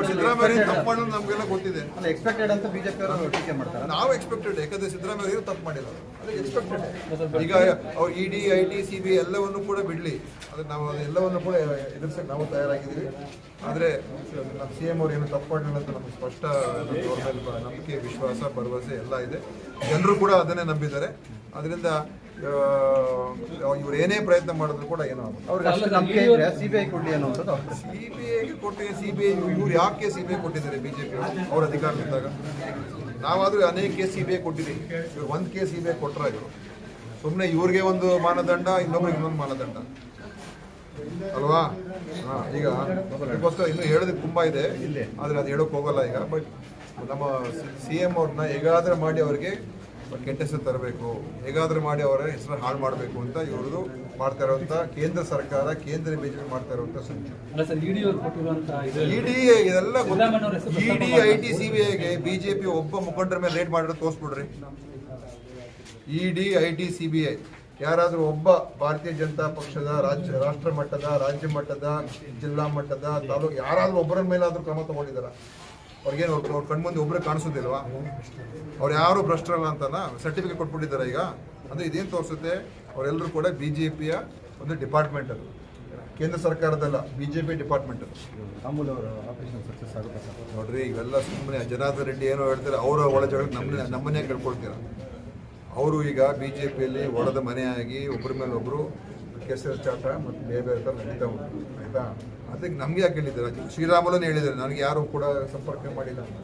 ಸಿದ್ದರಾಮಯ್ಯ ತಪ್ಪು ಮಾಡೋದು ನಮಗೆಲ್ಲ ಗೊತ್ತಿದೆ. ಎಕ್ಸ್ಪೆಕ್ಟೆಡ್ ಅಂತ ಬಿಜೆಪಿ ಅವರು ಟೀಕೆ ಮಾಡ್ತಾರೆ. ನಾವು ಎಕ್ಸ್ಪೆಕ್ಟೆಡ್, ಯಾಕಂದ್ರೆ ಸಿದ್ದರಾಮಯ್ಯ ಅವರು ತಪ್ಪು ಮಾಡಿಲ್ಲ, ಅದಕ್ಕೆ ಎಕ್ಸ್ಪೆಕ್ಟೆಡ್. ಈಗ ಅವ್ರು ಇಡಿ ಐಟಿ ಸಿಬಿಐ ಎಲ್ಲವನ್ನು ಕೂಡ ಬಿಡಲಿ, ಅದಕ್ಕೆ ನಾವು ಎಲ್ಲವನ್ನು ಕೂಡ ಎದುರಿಸಕ್ಕೆ ನಾವು ತಯಾರಾಗಿದ್ದೀವಿ. ಆದರೆ ನಮ್ಮ CM ಅವ್ರು ಏನು ತಪ್ಪು ಮಾಡಲಿಲ್ಲ ಅಂತ ನಮಗೆ ಸ್ಪಷ್ಟ ಅವ್ರ ಮೇಲೆ ನಂಬಿಕೆ, ವಿಶ್ವಾಸ, ಭರವಸೆ ಎಲ್ಲ ಇದೆ. ಜನರು ಕೂಡ ಅದನ್ನೇ ನಂಬಿದ್ದಾರೆ. ಅದರಿಂದ ಇವ್ರು ಏನೇ ಪ್ರಯತ್ನ ಮಾಡಿದ್ರು ಕೂಡ ಏನೋ ಸಿಬಿಐ ಕೊಡ್ಲಿ ಅನ್ನೋದು. ಸಿಬಿಐಗೆ ಕೊಟ್ಟು ಸಿಬಿಐ ಇವ್ರು ಯಾಕೆ ಸಿಬಿಐ ಕೊಟ್ಟಿದ್ದಾರೆ ಬಿಜೆಪಿ ಅವ್ರ ಅಧಿಕಾರದಲ್ಲಿದ್ದಾಗ? ನಾವಾದ್ರೂ ಅನೇಕ ಕೇಸ್ ಸಿಬಿಐ ಕೊಟ್ಟಿದ್ದೀವಿ. ಇವ್ರು ಒಂದು ಕೇಸ್ ಸಿಬಿಐ ಕೊಟ್ಟರೆ ಇವರು ಸುಮ್ಮನೆ ಇವ್ರಿಗೆ ಒಂದು ಮಾನದಂಡ, ಇನ್ನೊಬ್ರಿಗೆ ಇನ್ನೊಂದು ಮಾನದಂಡ ಅಲ್ವಾ? ಈಗ ಅದಕ್ಕೋಸ್ಕರ ಇನ್ನೂ ಹೇಳೋದಕ್ಕೆ ತುಂಬ ಇದೆ, ಆದರೆ ಅದು ಹೇಳೋಕೆ ಹೋಗಲ್ಲ ಈಗ. ಬಟ್ ನಮ್ಮ CM ಅವ್ರನ್ನ ಹೇಗಾದರೂ ಮಾಡಿ ಅವ್ರಿಗೆ ಕೆಟ್ಟ ಹೆಸರು ತರಬೇಕು, ಹೇಗಾದರೂ ಮಾಡಿ ಅವರ ಹೆಸರು ಹಾಳು ಮಾಡಬೇಕು ಅಂತ ಇವ್ರದ್ದು ಮಾಡ್ತಾ ಇರುವಂಥ ಕೇಂದ್ರ ಸರ್ಕಾರ, ಕೇಂದ್ರ ಬಿಜೆಪಿ ಮಾಡ್ತಾ ಇರುವಂಥ ಸಂಚು. ಇಡಿ ಇದೆಲ್ಲ ಇಡಿ ಐಟಿ ಸಿಬಿಐಗೆ ಬಿಜೆಪಿ ಒಬ್ಬ ಮುಖಂಡರ ಮೇಲೆ ರೇಟ್ ಮಾಡಿದ್ರೆ ತೋರಿಸ್ಬಿಡ್ರಿ. ಇಡಿ ಐಟಿ ಸಿಬಿಐ ಯಾರಾದರೂ ಒಬ್ಬ ಭಾರತೀಯ ಜನತಾ ಪಕ್ಷದ ರಾಷ್ಟ್ರ ಮಟ್ಟದ, ರಾಜ್ಯ ಮಟ್ಟದ, ಜಿಲ್ಲಾ ಮಟ್ಟದ, ತಾಲೂಕು ಯಾರಾದರೂ ಒಬ್ಬರ ಮೇಲಾದರೂ ಕ್ರಮ ತಗೊಂಡಿದ್ದಾರ? ಅವ್ರಿಗೇನು ಅವ್ರ ಕಣ್ಮುಂದೆ ಒಬ್ಬರೇ ಕಾಣಿಸೋದಿಲ್ವಾ? ಅವ್ರು ಯಾರು ಭ್ರಷ್ಟರಲ್ಲ ಅಂತನ ಸರ್ಟಿಫಿಕೇಟ್ ಕೊಟ್ಬಿಟ್ಟಿದ್ದಾರೆ ಈಗ. ಅಂದರೆ ಇದೇನು ತೋರಿಸುತ್ತೆ? ಅವರೆಲ್ಲರೂ ಕೂಡ ಬಿಜೆಪಿಯ ಒಂದು ಡಿಪಾರ್ಟ್ಮೆಂಟ್, ಅದು ಕೇಂದ್ರ ಸರ್ಕಾರದಲ್ಲ, ಬಿಜೆಪಿ ಡಿಪಾರ್ಟ್ಮೆಂಟ್ ಅದು. ನೋಡ್ರಿ, ಇವೆಲ್ಲ ಸುಮ್ಮನೆ ಜನಾರ್ದನ್ ರೆಡ್ಡಿ ಏನೋ ಹೇಳ್ತಾರೆ, ಅವರ ಒಳ ಜಗಳ ನಮ್ಮನ್ನೇ ಕೇಳ್ಕೊಳ್ತೀರ. ಅವರು ಈಗ ಬಿಜೆಪಿಯಲ್ಲಿ ಒಳದ ಮನೆಯಾಗಿ ಒಬ್ಬರ ಮೇಲೆ ಒಬ್ಬರು ಕೆಸರು ಚಾಟ ಮತ್ತು ಬೇರೆ ಬೇರೆ ಥರ ನಡೀತಾ ಉಂಟು, ಆಯಿತಾ? ಅದಕ್ಕೆ ನಮಗೆ ಯಾಕೆ ಹೇಳಿದ್ದಾರೆ? ಶ್ರೀರಾಮುಲನೇ ಹೇಳಿದ್ದಾರೆ, ನನಗೆ ಯಾರು ಕೂಡ ಸಂಪರ್ಕ ಮಾಡಿಲ್ಲ ಅಂತ.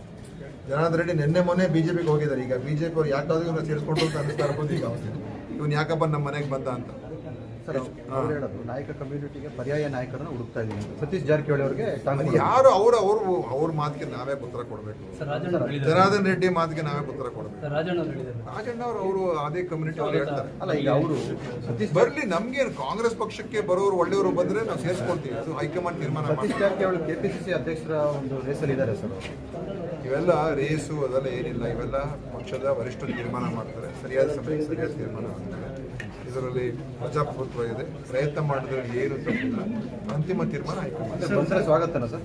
ಜನಾರ್ದನ್ ರೆಡ್ಡಿ ನಿನ್ನೆ ಮೊನ್ನೆ ಬಿಜೆಪಿಗೆ ಹೋಗಿದ್ದಾರೆ. ಈಗ ಬಿಜೆಪಿ ಅವ್ರು ಯಾಕಾದ್ರೂ ಇವನ್ನ ಸೇರಿಸ್ಕೊಂಡು ಅಂತ ಅನಿಸ್ತಾ ಇರ್ಬೋದು ಈಗ. ಇವನು ಯಾಕಪ್ಪ ನಮ್ಮ ಮನೆಗೆ ಬಂದ ಅಂತ ಹೇಳೋದು. ನಾಯಕ ಕಮ್ಯುನಿಟಿಗೆ ಪರ್ಯಾಯ ನಾಯಕರನ್ನು ಹುಡುಕ್ತಾ ಇದ್ದೀವಿ. ಸತೀಶ್ ಜಾರಕಿಹೊಳಿ ಅವರಿಗೆ ಯಾರು ಅವ್ರ ಮಾತಿಗೆ ನಾವೇ ಉತ್ತರ ಕೊಡಬೇಕು. ಜನಾರ್ದನ್ ರೆಡ್ಡಿ ಮಾತಿಗೆ ನಾವೇ ಉತ್ತರ ಕೊಡಬೇಕು. ರಾಜಣ್ಣ ಅವರು ಅದೇ ಕಮ್ಯುನಿಟಿ ಅವ್ರು ಹೇಳ್ತಾರೆ. ಅಲ್ಲ, ಈಗ ಅವರು ಬರ್ಲಿ, ನಮ್ಗೇನು ಕಾಂಗ್ರೆಸ್ ಪಕ್ಷಕ್ಕೆ ಬರೋರು ಒಳ್ಳೆಯವರು ಬಂದ್ರೆ ನಾವು ಸೇರಿಸ್ಕೊಳ್ತೀವಿ. ಅದು ಹೈಕಮಾಂಡ್ ತೀರ್ಮಾನ. ಸತೀಶ್ ಜಾರಕಿಹೊಳಿ KPCC ಅಧ್ಯಕ್ಷರ ಒಂದು ರೇಸಲ್ಲಿ ಇದ್ದಾರೆ ಸರ್. ಇವೆಲ್ಲ ರೇಸು ಅದೆಲ್ಲ ಏನಿಲ್ಲ, ಇವೆಲ್ಲ ಪಕ್ಷದ ವರಿಷ್ಠರು ತೀರ್ಮಾನ ಮಾಡ್ತಾರೆ. ಸರಿಯಾದ ಸಮಯಕ್ಕೆ ಸರಿಯಾದ ತೀರ್ಮಾನ ಮಾಡ್ತಾರೆ. ಇದರಲ್ಲಿ ಪ್ರಜಾಪ್ರಭುತ್ವ ಇದೆ, ಪ್ರಯತ್ನ ಮಾಡಿದ್ರೆ ಏನು ತಪ್ಪಿಲ್ಲ. ಅಂತಿಮ ತೀರ್ಮಾನ ಹೈಕಮಾಂಡ್. ಸ್ವಾಗತನ ಸರ್.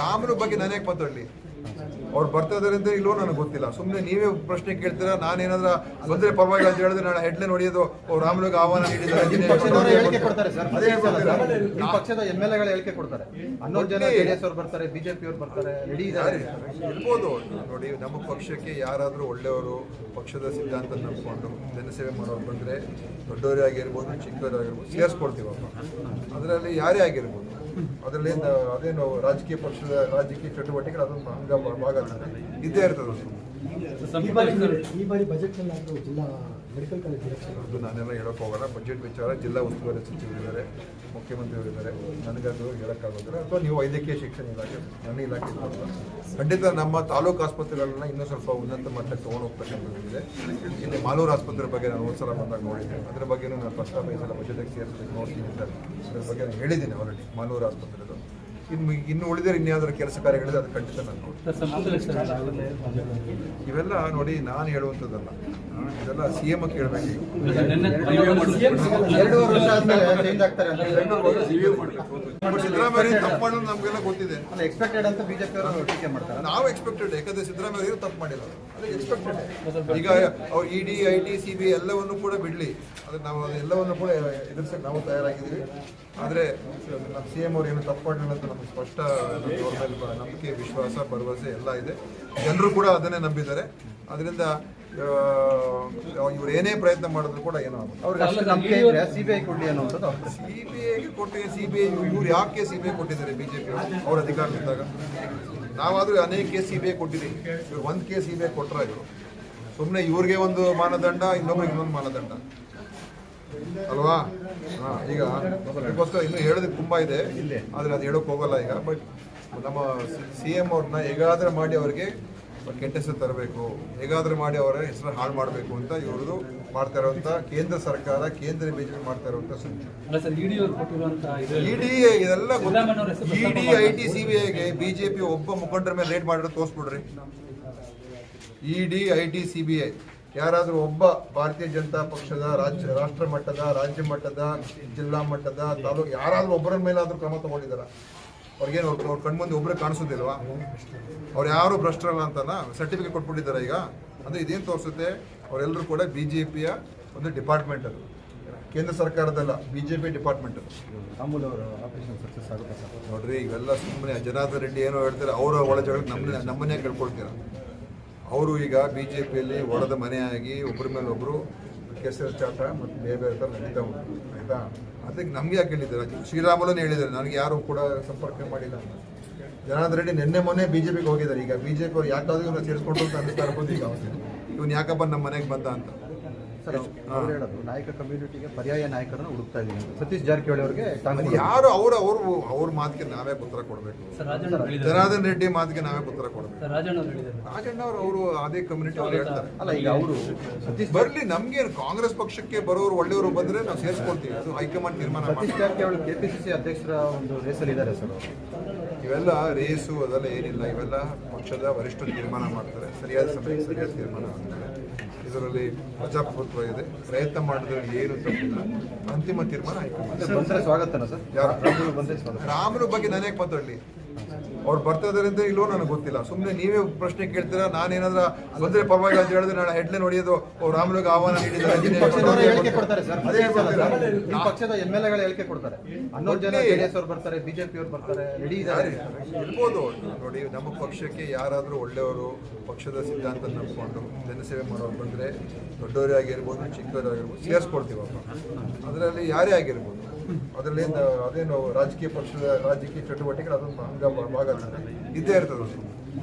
ರಾಮನ ಬಗ್ಗೆ ನಾನು ಯಾಕೆ ಮಾತಾಡಲಿ? ಅವ್ರು ಬರ್ತಾ ಇದಾರೆ ಅಂತ ಇಲ್ಲೋ ನನಗೆ ಗೊತ್ತಿಲ್ಲ. ಸುಮ್ಮನೆ ನೀವೇ ಪ್ರಶ್ನೆ ಕೇಳ್ತೀರಾ. ನಾನೇನಾದ್ರೂ ಬಂದ್ರೆ ಪರವಾಗಿಲ್ಲ ಅಂತ ಹೇಳಿದ್ರೆ ನಾನು ಹೆಡ್ಲೈನ್ ಹೊಡೆಯೋದು ರಾಮನಿಗೆ ಆಹ್ವಾನ ನೀಡಿದ್ದಾರೆ. ಪಕ್ಷದ MLAಗಳು ಹೇಳಿಕೆ ಕೊಡ್ತಾರೆ. 11 ಜನ JDS ಅವರು ಬರ್ತಾರೆ, ಬಿಜೆಪಿ ಅವರು ಬರ್ತಾರೆ, ರೆಡಿ ಇದ್ದಾರೆ. ಇರ್ಬೋದು. ನೋಡಿ, ನಮ್ಮ ಪಕ್ಷಕ್ಕೆ ಯಾರಾದರೂ ಒಳ್ಳೆಯವರು, ಪಕ್ಷದ ಸಿದ್ಧಾಂತ ನಂಬಿಕೊಂಡು ಜನಸೇವೆ ಮಾಡೋರು ಬಂದರೆ, ದೊಡ್ಡವರೇ ಆಗಿರ್ಬೋದು, ಚಿಕ್ಕವರಾಗಿರ್ಬೋದು, ಸೇರಿಸ್ಕೊಳ್ತೀವಪ್ಪ. ಅದರಲ್ಲಿ ಯಾರೇ ಆಗಿರ್ಬೋದು. ಅದರಲ್ಲಿ ಅದೇನು ರಾಜಕೀಯ ಪಕ್ಷದ ರಾಜಕೀಯ ಚಟುವಟಿಕೆ ಅದೊಂದು ಭಾಗ ಇದ್ದೇ ಇರ್ತದೆ. ಈ ಬಾರಿ ಬಜೆಟ್ ಜಿಲ್ಲಾ ಮೆಡಿಕಲ್ ಕಾಲೇಜ್ ಅದು ನಾನೆಲ್ಲ ಹೇಳೋಕೆ ಹೋಗೋಣ. ಬಜೆಟ್ ವಿಚಾರ ಜಿಲ್ಲಾ ಉಸ್ತುವಾರಿ ಸಚಿವರಿದ್ದಾರೆ, ಮುಖ್ಯಮಂತ್ರಿಯವರಿದ್ದಾರೆ, ನನಗದು ಹೇಳೋಕ್ಕಾಗೋದಿಲ್ಲ. ಅಥವಾ ನೀವು ವೈದ್ಯಕೀಯ ಶಿಕ್ಷಣ ಇಲಾಖೆ, ನನ್ನ ಇಲಾಖೆ ಖಂಡಿತ ನಮ್ಮ ತಾಲೂಕು ಆಸ್ಪತ್ರೆಗಳನ್ನ ಇನ್ನೂ ಸ್ವಲ್ಪ ಉನ್ನತ ಮಟ್ಟಕ್ಕೆ ತೊಗೊಂಡು ಹೋಗ್ತಕ್ಕಂಥದ್ದಿದೆ. ಇಲ್ಲಿ ಮಾಲೂರು ಆಸ್ಪತ್ರೆ ಬಗ್ಗೆ ನಾನು ಒಂದು ಸಲ ಬಂದಾಗ ನೋಡಿದ್ದೆ. ಅದ್ರ ಬಗ್ಗೆನೂ ನಾನು ಪ್ರಸ್ತಾಪ ಈ ಸಲ ಬಜೆಟ್ಗೆ ಸೇರಿಸಬೇಕು ನೋಡ್ತೀನಿ ಅಂತ ಅದ್ರ ಬಗ್ಗೆ ನಾನು ಹೇಳಿದ್ದೀನಿ ಆಲ್ರೆಡಿ. ಮಾಲೂರು ಆಸ್ಪತ್ರೆದು ಇನ್ನು ಉಳಿದರೆ ಇನ್ಯಾವುದಾದ್ರು ಕೆಲಸ ಕಾರ್ಯಗಳಿದೆ, ಅದು ಖಂಡಿತ ನಾನು ನೋಡಿ. ಇವೆಲ್ಲ ನೋಡಿ, ನಾನು ಹೇಳುವಂಥದ್ದಲ್ಲ, ಇದೆಲ್ಲ CM ಕೇಳಬೇಕು. ಸಿದ್ದರಾಮಯ್ಯ ತಪ್ಪು ಮಾಡೋದು ನಮಗೆಲ್ಲ ಗೊತ್ತಿದೆ. ಎಕ್ಸ್ಪೆಕ್ಟೆಡ್ ಅಂತ ಬಿಜೆಪಿ ಅವರು ಟೀಕೆ ಮಾಡ್ತಾರೆ. ನಾವು ಎಕ್ಸ್ಪೆಕ್ಟೆಡ್, ಯಾಕಂದ್ರೆ ಸಿದ್ದರಾಮಯ್ಯ ಅವರು ತಪ್ಪು ಮಾಡಿಲ್ಲ, ಅದಕ್ಕೆ ಎಕ್ಸ್ಪೆಕ್ಟೆಡ್. ಈಗ ಅವ್ರು ಇಡಿ ಐಟಿ ಸಿಬಿಐ ಎಲ್ಲವನ್ನು ಕೂಡ ಬಿಡಲಿ, ಅದಕ್ಕೆ ನಾವು ಎಲ್ಲವನ್ನು ಕೂಡ ಎದುರಿಸಕ್ಕೆ ನಾವು ತಯಾರಾಗಿದ್ದೀವಿ. ಆದರೆ ನಮ್ಮ CM ಅವ್ರು ಏನು ತಪ್ಪು ಮಾಡಲಿಲ್ಲ ಅಂತ ನಮಗೆ ಸ್ಪಷ್ಟ ಅವ್ರ ಮೇಲೆ ನಂಬಿಕೆ, ವಿಶ್ವಾಸ, ಭರವಸೆ ಎಲ್ಲ ಇದೆ. ಜನರು ಕೂಡ ಅದನ್ನೇ ನಂಬಿದ್ದಾರೆ. ಅದರಿಂದ ಇವ್ರು ಏನೇ ಪ್ರಯತ್ನ ಮಾಡಿದ್ರು ಕೂಡ ಏನೋ ಸಿಬಿಐ ಕೊಡ್ಲಿ ಅನ್ನೋದು. ಸಿಬಿಐಗೆ ಕೊಟ್ಟು ಸಿಬಿಐ ಇವ್ರು ಯಾಕೆ ಸಿಬಿಐ ಕೊಟ್ಟಿದ್ದಾರೆ ಬಿಜೆಪಿ ಅವ್ರ ಅಧಿಕಾರದಲ್ಲಿದ್ದಾಗ? ನಾವಾದ್ರೂ ಅನೇಕ ಕೇಸ್ ಸಿಬಿಐ ಕೊಟ್ಟಿದ್ದೀವಿ. ಇವ್ರು ಒಂದು ಕೇಸ್ ಸಿಬಿಐ ಕೊಟ್ಟರೆ ಇವರು ಸುಮ್ಮನೆ ಇವ್ರಿಗೆ ಒಂದು ಮಾನದಂಡ, ಇನ್ನೊಬ್ರಿಗೆ ಇನ್ನೊಂದು ಮಾನದಂಡ ಅಲ್ವಾ? ಈಗ ಅದಕ್ಕೋಸ್ಕರ ಇನ್ನೂ ಹೇಳೋದಕ್ಕೆ ತುಂಬ ಇದೆ, ಆದರೆ ಅದು ಹೇಳೋಕೆ ಹೋಗಲ್ಲ ಈಗ. ಬಟ್ ನಮ್ಮ CM ಅವ್ರನ್ನ ಹೇಗಾದರೂ ಮಾಡಿ ಅವ್ರಿಗೆ ಕೆಟ್ಟ ಹೆಸರು ತರಬೇಕು, ಹೇಗಾದರೂ ಮಾಡಿ ಅವರ ಹೆಸರು ಹಾಳು ಮಾಡಬೇಕು ಅಂತ ಇವ್ರದ್ದು ಮಾಡ್ತಾ ಇರುವಂಥ ಕೇಂದ್ರ ಸರ್ಕಾರ, ಕೇಂದ್ರ ಬಿಜೆಪಿ ಮಾಡ್ತಾ ಇರುವಂಥ ಸಂಚು. ಇಡಿ ಇದೆಲ್ಲ ಇಡಿ ಐಟಿ ಸಿಬಿಐಗೆ ಬಿಜೆಪಿ ಒಬ್ಬ ಮುಖಂಡರ ಮೇಲೆ ರೇಟ್ ಮಾಡಿದ್ರೆ ತೋರಿಸ್ಬಿಡ್ರಿ. ಇಡಿ ಐಟಿ ಸಿಬಿಐ ಯಾರಾದರೂ ಒಬ್ಬ ಭಾರತೀಯ ಜನತಾ ಪಕ್ಷದ ರಾಷ್ಟ್ರ ಮಟ್ಟದ, ರಾಜ್ಯ ಮಟ್ಟದ, ಜಿಲ್ಲಾ ಮಟ್ಟದ, ತಾಲೂಕು ಯಾರಾದರೂ ಒಬ್ಬರ ಮೇಲಾದರೂ ಕ್ರಮ ತಗೊಂಡಿದ್ದಾರ? ಅವ್ರಿಗೇನು ಅವ್ರ ಕಣ್ಮುಂದೆ ಒಬ್ಬರೇ ಕಾಣಿಸೋದಿಲ್ವಾ? ಅವ್ರು ಯಾರು ಭ್ರಷ್ಟರಲ್ಲ ಅಂತಲ್ಲ ಸರ್ಟಿಫಿಕೇಟ್ ಕೊಟ್ಬಿಟ್ಟಿದ್ದಾರೆ ಈಗ. ಅಂದರೆ ಇದೇನು ತೋರಿಸುತ್ತೆ, ಅವರೆಲ್ಲರೂ ಕೂಡ BJPಯ ಒಂದು ಡಿಪಾರ್ಟ್ಮೆಂಟ್ ಅದು, ಕೇಂದ್ರ ಸರ್ಕಾರದಲ್ಲ, BJP ಡಿಪಾರ್ಟ್ಮೆಂಟ್ ಅದು. ಅಮೂಲ್ ಅವರ ಆಪರೇಷನ್ ಸಕ್ಸಸ್ ಆಗುತ್ತೆ ಸರ್. ನೋಡ್ರಿ, ಇವೆಲ್ಲ ಸುಮ್ಮನೆ ಜನಾರ್ದನ್ ರೆಡ್ಡಿ ಏನೋ ಹೇಳ್ತಾರೆ, ಅವರ ಒಳ ಜಗಳ ನಮ್ಮನ್ನೇ ಕೇಳ್ಕೊಳ್ತೀರ. ಅವರು ಈಗ BJPಯಲ್ಲಿ ಒಳದ ಮನೆಯಾಗಿ ಒಬ್ಬರ ಮೇಲೆ ಒಬ್ಬರು ಕೆಸರು ಚಾಟ ಮತ್ತು ಬೇರೆ ಬೇರೆ ಥರ ನಡೀತಾ ಉಂಟು, ಆಯಿತಾ? ಅದಕ್ಕೆ ನಮಗೆ ಯಾಕೆ ಹೇಳಿದ್ದಾರೆ? ಶ್ರೀರಾಮುಲನೇ ಹೇಳಿದ್ದಾರೆ, ನನಗೆ ಯಾರು ಕೂಡ ಸಂಪರ್ಕ ಮಾಡಿಲ್ಲ ಅಂತ. ಜನಾರ್ದನ್ ರೆಡ್ಡಿ ನಿನ್ನೆ ಮೊನ್ನೆ BJPಗೆ ಹೋಗಿದ್ದಾರೆ. ಈಗ BJP ಅವ್ರು ಯಾಕಾದ್ರೂ ಇವನ್ನ ಸೇರಿಸ್ಕೊಂಡು ಅಂತ ಅನಿಸ್ತಾ ಇರ್ಬೋದು ಈಗ. ಇವನು ಯಾಕಪ್ಪ ನಮ್ಮ ಮನೆಗೆ ಬಂದ ಅಂತ ಸರ್ ಅವ್ರು ಹೇಳೋದು ನಾಯಕ ಕಮ್ಯುನಿಟಿಗೆ ಪರ್ಯಾಯ ನಾಯಕರನ್ನು ಹುಡುಕ್ತಾ ಇದ್ದೀವಿ ಅಂತ. ಸತೀಶ್ ಜಾರಕಿಹೊಳಿ ಅವರಿಗೆ ಯಾರು ಅವ್ರ ಮಾತಿಗೆ ನಾವೇ ಉತ್ತರ ಕೊಡಬೇಕು. ಜನಾರ್ದನ್ ರೆಡ್ಡಿ ಮಾತಿಗೆ ನಾವೇ ಉತ್ತರ ಕೊಡಬೇಕು. ರಾಜಣ್ಣ ಅವರು ಅದೇ ಕಮ್ಯುನಿಟಿ ಅವ್ರು ಹೇಳ್ತಾರೆ. ಅಲ್ಲ, ಈಗ ಅವರು ಸತೀಶ್ ಬರ್ಲಿ, ನಮ್ಗೆ ಕಾಂಗ್ರೆಸ್ ಪಕ್ಷಕ್ಕೆ ಬರೋರು ಒಳ್ಳೆಯವರು ಬಂದ್ರೆ ನಾವು ಸೇರಿಸ್ಕೊಳ್ತೀವಿ. ಅದು ಹೈಕಮಾಂಡ್ ತೀರ್ಮಾನ ಸತೀಶ್ ಮಾಡ್ತೀವಿ. ಜಾರಕಿಹೊಳಿ KPCC ಅಧ್ಯಕ್ಷರ ಒಂದು ರೇಸಲ್ಲಿ ಇದ್ದಾರೆ ಸರ್ ಅವರು. ಇವೆಲ್ಲ ರೇಸು ಅದೆಲ್ಲ ಏನಿಲ್ಲ, ಇವೆಲ್ಲ ಪಕ್ಷದ ವರಿಷ್ಠರು ತೀರ್ಮಾನ ಮಾಡ್ತಾರೆ. ಸರಿಯಾದ ಸಮಯಕ್ಕೆ ಸರಿಯಾದ ತೀರ್ಮಾನ ಆಗ್ತಾರೆ. ಇದರಲ್ಲಿ ಪ್ರಜಾಪ್ರಭುತ್ವ ಇದೆ, ಪ್ರಯತ್ನ ಮಾಡಿದ್ರೆ ಏನು ತಪ್ಪಿಲ್ಲ. ಅಂತಿಮ ತೀರ್ಮಾನ ಹೈಕಮಾಂಡ್. ಬಂದರೆ ಸ್ವಾಗತನ ಸರ್? ಯಾರು? ರಾಮುಲು ಬಂದರೆ ಸ್ವಾಗತ. ರಾಮನ ಬಗ್ಗೆ ನಾನೇ ಮಾತಾಡಲಿ, ಅವ್ರು ಬರ್ತಾ ಇದಾರೆ ಅಂತ ಇಲ್ಲೋ ನನಗೆ ಗೊತ್ತಿಲ್ಲ. ಸುಮ್ಮನೆ ನೀವೇ ಪ್ರಶ್ನೆ ಕೇಳ್ತೀರಾ, ನಾನೇನಾದ್ರೂ ಬಂದ್ರೆ ಪರವಾಗಿಲ್ಲ ಅಂತ ಹೇಳಿದ್ರೆ ನಾಳೆ ಹೆಡ್ಲೈನ್ ಹೊಡೆಯೋದು ರಾಮನಿಗೆ ಆಹ್ವಾನ ಪಕ್ಷದವರು ಹೇಳಿಕೆ ಕೊಡ್ತಾರೆ ಸರ್. ಅದೇ ಹೇಳ್ಕೊಡ್ತೀರಾ? ನಿಮ್ಮ ಪಕ್ಷದ MLAಗಳು ಹೇಳಿಕೆ ಕೊಡ್ತಾರೆ. 11 ಜನ JDS ಅವರು ಬರ್ತಾರೆ, BJP ಅವರು ಬರ್ತಾರೆ, ರೆಡಿ ಇದ್ದಾರೆ. ಇರ್ಬೋದು. ನೋಡಿ, ನಮ್ಮ ಪಕ್ಷಕ್ಕೆ ಯಾರಾದರೂ ಒಳ್ಳೆಯವರು ಪಕ್ಷದ ಸಿದ್ಧಾಂತ ನಂಬಿಕೊಂಡು ಜನಸೇವೆ ಮಾಡೋರು ಬಂದರೆ ದೊಡ್ಡವರೇ ಆಗಿರ್ಬೋದು, ಚಿಕ್ಕವರಾಗಿರ್ಬೋದು, ಸೇರಿಸ್ಕೊಡ್ತೀವಪ್ಪ. ಅದರಲ್ಲಿ ಯಾರೇ ಆಗಿರ್ಬೋದು. ಅದರಲ್ಲಿ ಅದೇನು ರಾಜಕೀಯ ಪಕ್ಷದ ರಾಜಕೀಯ ಚಟುವಟಿಕೆಗಳು ಅದೊಂದು ಭಾಗ ಇದ್ದೇ ಇರ್ತದೆ.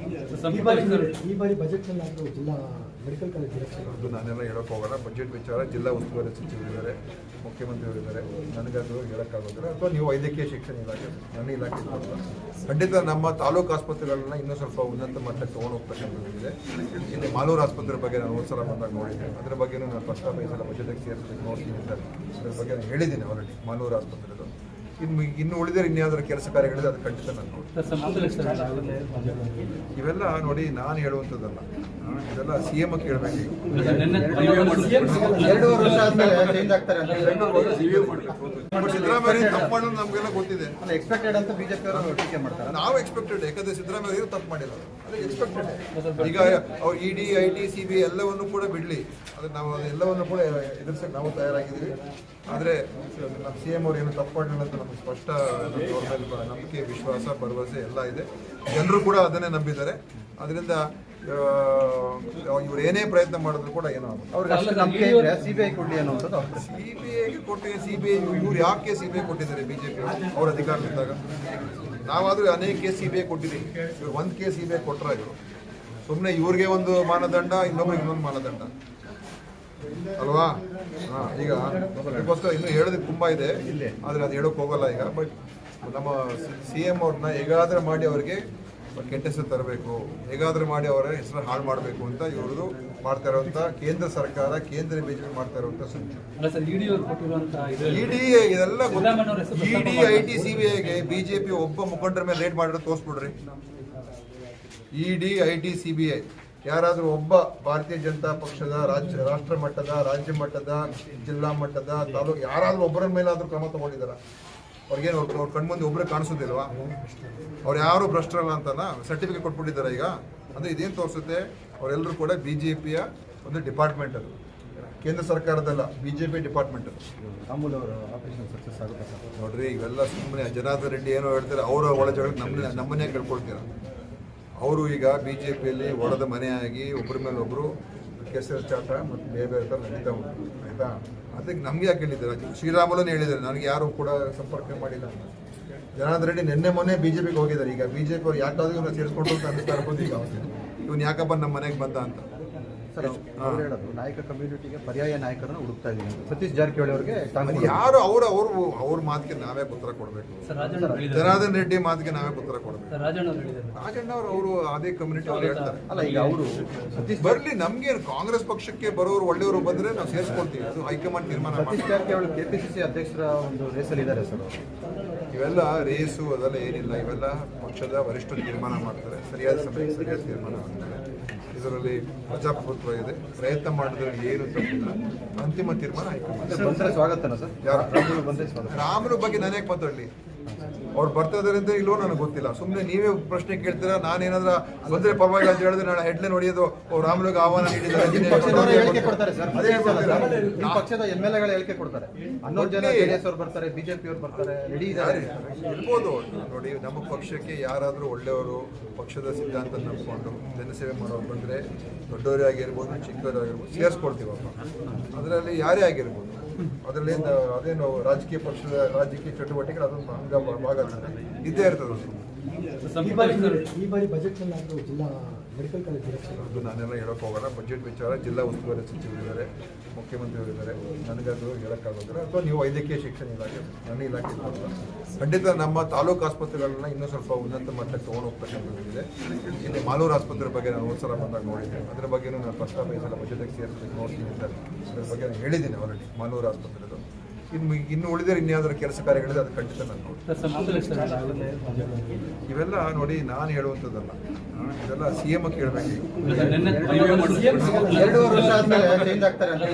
ಈ ಬಾರಿ ಬಜೆಟ್ನಲ್ಲಿ ಆಗೋ ಜಿಲ್ಲಾ ಮೆಡಿಕಲ್ ಕಾಲೇಜ್ ಅದು ನಾನೆಲ್ಲ ಹೇಳೋಕೆ ಹೋಗೋಣ. ಬಜೆಟ್ ವಿಚಾರ ಜಿಲ್ಲಾ ಉಸ್ತುವಾರಿ ಸಚಿವರಿದ್ದಾರೆ, ಮುಖ್ಯಮಂತ್ರಿಯವರಿದ್ದಾರೆ, ನನಗದು ಹೇಳೋಕ್ಕಾಗೋದಿಲ್ಲ. ಅಥವಾ ನೀವು ವೈದ್ಯಕೀಯ ಶಿಕ್ಷಣ ಇಲಾಖೆ, ನನ್ನ ಇಲಾಖೆ ಖಂಡಿತ ನಮ್ಮ ತಾಲೂಕು ಆಸ್ಪತ್ರೆಗಳನ್ನ ಇನ್ನೂ ಸ್ವಲ್ಪ ಉನ್ನತ ಮಟ್ಟಕ್ಕೆ ತೊಗೊಂಡು ಹೋಗ್ತಕ್ಕಂಥದ್ದಿದೆ. ಇಲ್ಲಿ ಮಾಲೂರು ಆಸ್ಪತ್ರೆ ಬಗ್ಗೆ ನಾನು ಒಂದು ಸಲ ಬಂದಾಗ ನೋಡಿದ್ದೇನೆ. ಅದ್ರ ಬಗ್ಗೆನೂ ನಾನು ಪ್ರಸ್ತಾಪ ಈ ಸಲ ಬಜೆಟ್ಗೆ ಸೇರಿಸಲಿಕ್ಕೆ ನೋಡ್ತೀನಿ ಅಂತ ಅದ್ರ ಬಗ್ಗೆ ನಾನು ಹೇಳಿದ್ದೀನಿ ಆಲ್ರೆಡಿ. ಮಾಲೂರು ಆಸ್ಪತ್ರೆದು ಇನ್ನು ಉಳಿದರೆ ಇನ್ಯಾವುದಾದ್ರು ಕೆಲಸ ಕಾರ್ಯಗಳಿದೆ, ಅದು ಖಂಡಿತ ನಾನು ನೋಡಿ. ಇವೆಲ್ಲ ನೋಡಿ, ನಾನು ಹೇಳುವಂಥದ್ದಲ್ಲ, ಇದೆಲ್ಲ CM ಕೇಳಬೇಕು. 2 ವರ್ಷ ಆದ್ಮೇಲೆ ಚೇಂಜ್ ಆಗ್ತಾರೆ ಅಂತ ಸಿದ್ದರಾಮಯ್ಯ ತಪ್ಪು ಮಾಡೋದು ನಮಗೆಲ್ಲ ಗೊತ್ತಿದೆ. ಎಕ್ಸ್ಪೆಕ್ಟೆಡ್ ಅಂತ BJP ಅವರು ಟೀಕೆ ಮಾಡ್ತಾರೆ. ನಾವು ಎಕ್ಸ್ಪೆಕ್ಟೆಡ್, ಯಾಕಂದ್ರೆ ಸಿದ್ದರಾಮಯ್ಯ ತಪ್ಪು ಮಾಡಿಲ್ಲ, ಅದು ಎಕ್ಸ್ಪೆಕ್ಟೆಡ್. ಈಗ ಅವ್ರು ED, IT, CBI ಎಲ್ಲವನ್ನು ಕೂಡ ಬಿಡಲಿ, ಅದು ನಾವು ಎಲ್ಲವನ್ನು ಕೂಡ ಎದುರಿಸಕ್ಕೆ ನಾವು ತಯಾರಾಗಿದ್ದೀವಿ. ಆದರೆ ನಮ್ಮ CM ಅವ್ರು ಏನು ತಪ್ಪು ಮಾಡಿಲ್ಲ ಅಂತ ನಮಗೆ ಸ್ಪಷ್ಟ ಅವ್ರ ಮೇಲೆ ನಂಬಿಕೆ, ವಿಶ್ವಾಸ, ಭರವಸೆ ಎಲ್ಲ ಇದೆ. ಜನರು ಕೂಡ ಅದನ್ನೇ ನಂಬಿದ್ದಾರೆ. ಅದರಿಂದ ಇವ್ರು ಏನೇ ಪ್ರಯತ್ನ ಮಾಡಿದ್ರು ಕೂಡ ಏನೋ ಅವ್ರಿಗೆ ಅಷ್ಟು ನಂಬಿಕೆ ಇದ್ರೆ CBI ಕೊಡ್ಲಿ ಅನ್ನೋದು. CBIಗೆ ಕೊಟ್ಟಿದೆ. CBI ಇವ್ರು ಯಾಕೆ CBI ಕೊಟ್ಟಿದ್ದಾರೆ? BJP ಅವ್ರ ಅಧಿಕಾರದಲ್ಲಿದ್ದಾಗ ನಾವಾದರೂ ಅನೇಕ ಕೇಸ್ CBI ಕೊಟ್ಟಿದ್ದೀವಿ. ಇವ್ರು ಒಂದು ಕೇಸ್ CBI ಕೊಟ್ಟರೆ ಇವರು ಸುಮ್ಮನೆ ಇವ್ರಿಗೆ ಒಂದು ಮಾನದಂಡ, ಇನ್ನೊಬ್ರಿಗೆ ಇನ್ನೊಂದು ಮಾನದಂಡ ಅಲ್ವಾ? ಈಗ ಅದಕ್ಕೋಸ್ಕರ ಇನ್ನೂ ಹೇಳೋದಕ್ಕೆ ತುಂಬ ಇದೆ, ಆದರೆ ಅದು ಹೇಳೋಕೆ ಹೋಗಲ್ಲ ಈಗ. ಬಟ್ ನಮ್ಮ CM ಅವ್ರನ್ನ ಹೇಗಾದರೂ ಮಾಡಿ ಅವರಿಗೆ ಕೆಟ್ಟ ಹೆಸರು ತರಬೇಕು, ಹೇಗಾದರೂ ಮಾಡಿ ಅವರ ಹೆಸರು ಹಾಳು ಮಾಡಬೇಕು ಅಂತ ಇವ್ರದ್ದು ಮಾಡ್ತಾ ಇರುವಂಥ ಕೇಂದ್ರ ಸರ್ಕಾರ, ಕೇಂದ್ರ BJP ಮಾಡ್ತಾ ಇರುವಂಥ ಸಂಚು. ED ಇದೆಲ್ಲ ED, IT, CBIಗೆ BJP ಒಬ್ಬ ಮುಖಂಡರ ಮೇಲೆ ರೇಡ್ ಮಾಡಿರೋ ತೋರಿಸ್ಬಿಡ್ರಿ. ED, IT, CBI ಯಾರಾದರೂ ಒಬ್ಬ ಭಾರತೀಯ ಜನತಾ ಪಕ್ಷದ ರಾಷ್ಟ್ರ ಮಟ್ಟದ, ರಾಜ್ಯ ಮಟ್ಟದ, ಜಿಲ್ಲಾ ಮಟ್ಟದ, ತಾಲೂಕು ಯಾರಾದರೂ ಒಬ್ಬರ ಮೇಲಾದರೂ ಕ್ರಮ ತಗೊಂಡಿದ್ದಾರ? ಅವ್ರಿಗೇನು ಅವ್ರ ಕಣ್ಮುಂದೆ ಒಬ್ಬರೇ ಕಾಣಿಸೋದಿಲ್ವಾ? ಅವ್ರು ಯಾರು ಭ್ರಷ್ಟರಲ್ಲ ಅಂತಲ್ಲ ಸರ್ಟಿಫಿಕೇಟ್ ಕೊಟ್ಬಿಟ್ಟಿದ್ದಾರೆ ಈಗ. ಅಂದರೆ ಇದೇನು ತೋರಿಸುತ್ತೆ, ಅವರೆಲ್ಲರೂ ಕೂಡ BJPಯ ಒಂದು ಡಿಪಾರ್ಟ್ಮೆಂಟ್ ಅದು, ಕೇಂದ್ರ ಸರ್ಕಾರದಲ್ಲ, BJP ಡಿಪಾರ್ಟ್ಮೆಂಟ್ ಅದು. ಅಮೂಲ್ ಅವರ ಆಪರೇಷನ್ ಸಕ್ಸಸ್ ಆಗುತ್ತೆ ಸರ್. ನೋಡ್ರಿ, ಇವೆಲ್ಲ ಸುಮ್ಮನೆ ಜನಾರ್ದನ್ ರೆಡ್ಡಿ ಏನೋ ಹೇಳ್ತಾರೆ, ಅವರ ಒಳ ಜಗಳ ನಮ್ಮನ್ನೇ ಕೇಳ್ಕೊಳ್ತೀರ. ಅವರು ಈಗ BJPಯಲ್ಲಿ ಒಳದ ಮನೆಯಾಗಿ ಒಬ್ಬರ ಮೇಲೆ ಒಬ್ಬರು ಕೆಸರು ಚಾಟ ಮತ್ತು ಬೇರೆ ಬೇರೆ ಥರ ನಡೀತಾ ಉಂಟು, ಆಯಿತಾ? ಅದಕ್ಕೆ ನಮಗೆ ಯಾಕೆ ಹೇಳಿದ್ದಾರೆ? ಶ್ರೀರಾಮುಲನೇ ಹೇಳಿದ್ದಾರೆ, ನನಗೆ ಯಾರು ಕೂಡ ಸಂಪರ್ಕ ಮಾಡಿಲ್ಲ ಅಂತ. ಜನಾರ್ದನ್ ರೆಡ್ಡಿ ನಿನ್ನೆ ಮೊನ್ನೆ BJPಗೆ ಹೋಗಿದ್ದಾರೆ. ಈಗ BJP ಅವ್ರು ಯಾಕಾದ್ರೂ ಇವನ್ನ ಸೇರಿಸ್ಕೊಂಡು ಅಂತ ಅನಿಸ್ತಾ ಇರ್ಬೋದು ಈಗ. ಇವನು ಯಾಕಪ್ಪ ನಮ್ಮ ಮನೆಗೆ ಬಂದ ಅಂತ ಸರ್ ಅವ್ರು ಹೇಳೋದು ನಾಯಕ ಕಮ್ಯುನಿಟಿಗೆ ಪರ್ಯಾಯ ನಾಯಕರನ್ನು ಹುಡುಕ್ತಾ ಇದ್ದೀವಿ ಅಂತ. ಸತೀಶ್ ಜಾರಕಿಹೊಳಿ ಅವರಿಗೆ ಯಾರು ಅವ್ರ ಮಾತಿಗೆ ನಾವೇ ಉತ್ತರ ಕೊಡಬೇಕು. ಜನಾರ್ದನ್ ರೆಡ್ಡಿ ಮಾತಿಗೆ ನಾವೇ ಉತ್ತರ ಕೊಡಬೇಕು. ರಾಜಣ್ಣ ಅವರು ಅದೇ ಕಮ್ಯುನಿಟಿ ಅವ್ರು ಹೇಳ್ತಾರೆ. ಅಲ್ಲ, ಈಗ ಅವರು ಸತೀಶ್ ಬರ್ಲಿ, ನಮ್ಗೆ ಕಾಂಗ್ರೆಸ್ ಪಕ್ಷಕ್ಕೆ ಬರೋರು ಒಳ್ಳೆಯವರು ಬಂದ್ರೆ ನಾವು ಸೇರಿಸ್ಕೊಳ್ತೀವಿ. ಅದು ಹೈಕಮಾಂಡ್ ತೀರ್ಮಾನ ಸತೀಶ್ ಮಾಡ್ತೀವಿ. ಜಾರಕಿಹೊಳಿ KPCC ಅಧ್ಯಕ್ಷರ ಒಂದು ರೇಸಲ್ಲಿ ಇದ್ದಾರೆ ಸರ್ ಅವರು. ಇವೆಲ್ಲ ರೇಸು ಅದೆಲ್ಲ ಏನಿಲ್ಲ, ಇವೆಲ್ಲ ಪಕ್ಷದ ವರಿಷ್ಠರು ತೀರ್ಮಾನ ಮಾಡ್ತಾರೆ. ಸರಿಯಾದ ಸಮಯಕ್ಕೆ ಸರಿಯಾದ ತೀರ್ಮಾನ ಆಗ್ತಾರೆ. ಇದರಲ್ಲಿ ಪ್ರಜಾಪ್ರಭುತ್ವ ಇದೆ, ಪ್ರಯತ್ನ ಮಾಡಿದ್ರೆ ಏನು ತಪ್ಪಿಲ್ಲ. ಅಂತಿಮ ತೀರ್ಮಾನ ಹೈಕಮಾಂಡ್. ಬಂದರೆ ಸ್ವಾಗತನ ಸರ್? ಯಾರು? ರಾಮುಲು ಬಂದರೆ ಸ್ವಾಗತ. ರಾಮನ ಬಗ್ಗೆ ನಾನೇ ಮಾತಾಡಲಿ, ಅವ್ರು ಬರ್ತಾ ಇದಾರೆ ಅಂತ ಇಲ್ವೋ ನನಗೆ ಗೊತ್ತಿಲ್ಲ. ಸುಮ್ಮನೆ ನೀವೇ ಪ್ರಶ್ನೆ ಕೇಳ್ತೀರಾ, ನಾನೇನಾದ್ರೂ ಬಂದ್ರೆ ಪರವಾಗಿಲ್ಲ ಅಂತ ಹೇಳಿದ್ರೆ ನಾಳೆ ಹೆಡ್ಲೈನ್ ಹೊಡೆಯೋದು ರಾಮುಲುಗೆ ಆಹ್ವಾನ ನಿಮ್ಮ ಪಕ್ಷದವರು ಹೇಳಿಕೆ ಕೊಡ್ತಾರೆ ಸರ್. ಅದೇ ಗೊತ್ತಿಲ್ಲ. ನಿಮ್ಮ ಪಕ್ಷದ MLA ಗಳು ಹೇಳಿಕೆ ಕೊಡ್ತಾರೆ. 11 ಜನ JDS ಅವರು ಬರ್ತಾರೆ, BJP ಅವರು ಬರ್ತಾರೆ, ರೆಡಿ ಇದ್ದಾರೆ. ಇರ್ಬೋದು. ನೋಡಿ, ನಮ್ಮ ಪಕ್ಷಕ್ಕೆ ಯಾರಾದರೂ ಒಳ್ಳೆಯವರು ಪಕ್ಷದ ಸಿದ್ಧಾಂತ ನಂಬಿಕೊಂಡು ಜನಸೇವೆ ಮಾಡೋರು ಬಂದರೆ ದೊಡ್ಡವರೇ ಆಗಿರ್ಬೋದು, ಚಿಕ್ಕವರೇ ಆಗಿರ್ಬೋದು, ಸೇರಿಸ್ಕೊಳ್ತೀವಪ್ಪ. ಅದರಲ್ಲಿ ಯಾರೇ ಆಗಿರ್ಬೋದು. ಅದರಲ್ಲಿ ಅದೇನು ರಾಜಕೀಯ ಪಕ್ಷದ ರಾಜಕೀಯ ಚಟುವಟಿಕೆ ಅದೊಂದು ಭಾಗ ಇದ್ದೇ ಇರ್ತದೆ. ಈ ಬಾರಿ ಬಜೆಟ್ನಲ್ಲಿ ಆಗೋ ಜಿಲ್ಲಾ ಮೆಡಿಕಲ್ ಕಾಲೇಜ್ ಅದು ನಾನೆಲ್ಲ ಹೇಳೋಕೆ ಹೋಗೋಣ. ಬಜೆಟ್ ವಿಚಾರ ಜಿಲ್ಲಾ ಉಸ್ತುವಾರಿ ಸಚಿವರಿದ್ದಾರೆ, ಮುಖ್ಯಮಂತ್ರಿಯವರಿದ್ದಾರೆ, ನನಗದು ಹೇಳೋಕ್ಕಾಗೋದಿಲ್ಲ. ಅಥವಾ ನೀವು ವೈದ್ಯಕೀಯ ಶಿಕ್ಷಣ ಇಲಾಖೆ, ನನ್ನ ಇಲಾಖೆ ಖಂಡಿತ ನಮ್ಮ ತಾಲೂಕು ಆಸ್ಪತ್ರೆಗಳನ್ನ ಇನ್ನೂ ಸ್ವಲ್ಪ ಉನ್ನತ ಮಟ್ಟಕ್ಕೆ ತೊಗೊಂಡು ಹೋಗ್ತಕ್ಕಂಥದ್ದಿದೆ. ಇಲ್ಲಿ ಮಾಲೂರು ಆಸ್ಪತ್ರೆ ಬಗ್ಗೆ ನಾನು ಒಂದು ಸಲ ಬಂದಾಗ ನೋಡಿದ್ದೆ. ಅದರ ಬಗ್ಗೆನೂ ನಾನು ಪ್ರಸ್ತಾಪ ಈ ಸಲ ಬಜೆಟ್ಗೆ ಸೇರಿಸಬೇಕು ನೋಡ್ತೀನಿ ಸರ್. ಅದ್ರ ಬಗ್ಗೆ ನಾನು ಹೇಳಿದ್ದೀನಿ ಆಲ್ರೆಡಿ. ಮಾಲೂರು ಆಸ್ಪತ್ರೆದು ಇನ್ನು ಉಳಿದರೆ ಇನ್ಯಾವುದಾದ್ರು ಕೆಲಸ ಕಾರ್ಯಗಳಿದೆ, ಅದು ಖಂಡಿತ ನಾನು ನೋಡಿ. ಇವೆಲ್ಲ ನೋಡಿ ನಾನು ಹೇಳುವಂಥದ್ದಲ್ಲ, ಇದೆಲ್ಲ CM ಕೇಳಬೇಕು. 2 ವರ್ಷ ಆದ್ಮೇಲೆ ಚೇಂಜ್ ಆಗ್ತಾರೆ ಅಂತ